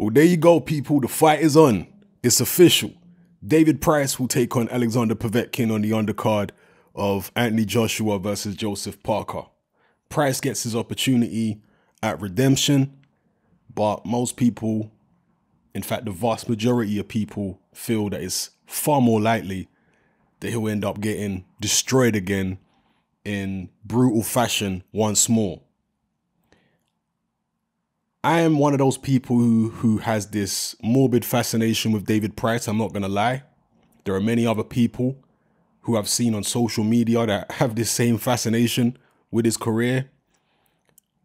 Well, there you go, people. The fight is on. It's official. David Price will take on Alexander Povetkin on the undercard of Anthony Joshua versus Joseph Parker. Price gets his opportunity at redemption, but most people, in fact, the vast majority of people, feel that it's far more likely that he'll end up getting destroyed again in brutal fashion once more. I am one of those people who has this morbid fascination with David Price. I'm not going to lie. There are many other people who I've seen on social media that have this same fascination with his career.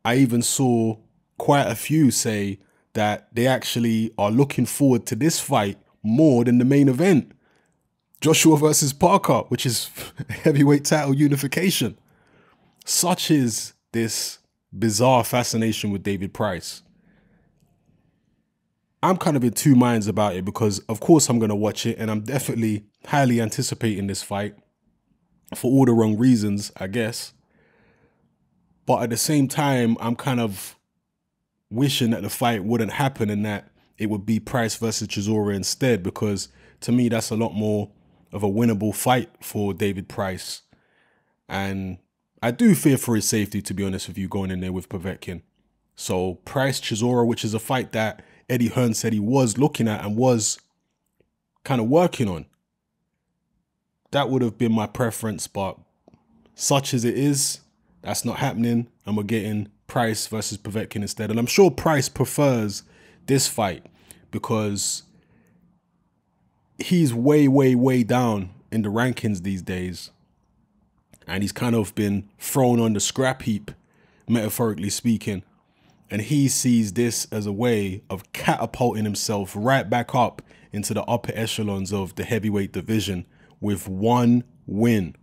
I even saw quite a few say that they actually are looking forward to this fight more than the main event, Joshua versus Parker, which is heavyweight title unification. Such is this bizarre fascination with David Price. I'm kind of in two minds about it because, of course, I'm going to watch it and I'm definitely highly anticipating this fight for all the wrong reasons, I guess. But at the same time, I'm kind of wishing that the fight wouldn't happen and that it would be Price versus Chisora instead, because to me, that's a lot more of a winnable fight for David Price. And I do fear for his safety, to be honest with you, going in there with Povetkin. So Price Chisora, which is a fight that Eddie Hearn said he was looking at and was kind of working on, that would have been my preference, but such as it is, that's not happening, and we're getting Price versus Povetkin instead. And I'm sure Price prefers this fight because he's way, way, way down in the rankings these days. And he's kind of been thrown on the scrap heap, metaphorically speaking. And he sees this as a way of catapulting himself right back up into the upper echelons of the heavyweight division with one win.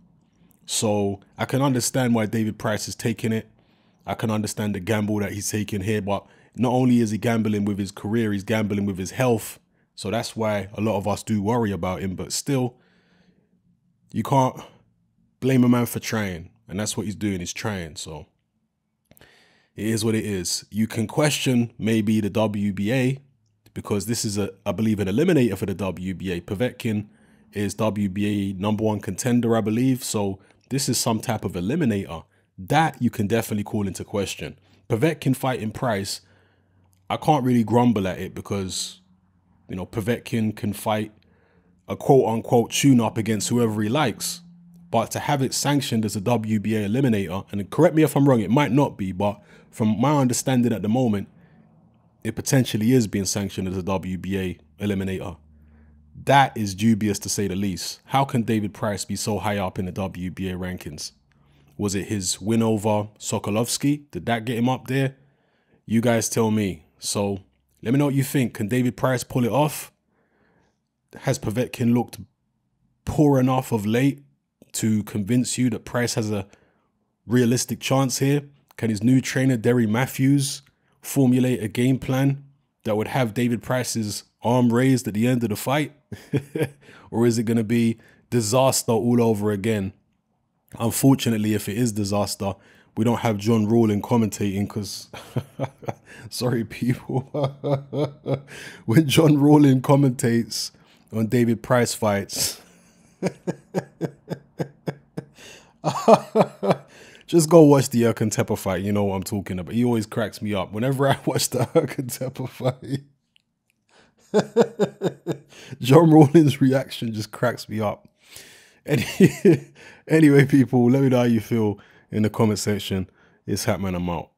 So I can understand why David Price is taking it. I can understand the gamble that he's taking here. But not only is he gambling with his career, he's gambling with his health. So that's why a lot of us do worry about him. But still, you can't blame a man for trying. And that's what he's doing, he's trying. So it is what it is. You can question maybe the WBA because this is, I believe, an eliminator for the WBA. Povetkin is WBA #1 contender, I believe. So this is some type of eliminator. That you can definitely call into question. Povetkin fighting Price, I can't really grumble at it because, you know, Povetkin can fight a quote-unquote tune-up against whoever he likes. But to have it sanctioned as a WBA eliminator, and correct me if I'm wrong, it might not be, but from my understanding at the moment, it potentially is being sanctioned as a WBA eliminator. That is dubious to say the least. How can David Price be so high up in the WBA rankings? Was it his win over Sokolovsky? Did that get him up there? You guys tell me. So let me know what you think. Can David Price pull it off? Has Povetkin looked poor enough of late to convince you that Price has a realistic chance here? Can his new trainer, Derry Matthews, formulate a game plan that would have David Price's arm raised at the end of the fight? Or is it going to be disaster all over again? Unfortunately, if it is disaster, we don't have John Rawlin commentating because, sorry people, when John Rawlin commentates on David Price fights, just go watch the Erkan fight. You know what I'm talking about. He always cracks me up. Whenever I watch the Erkan fight, John Rawlins' reaction just cracks me up. Anyway, people, let me know how you feel in the comment section. It's Hatman, I'm out.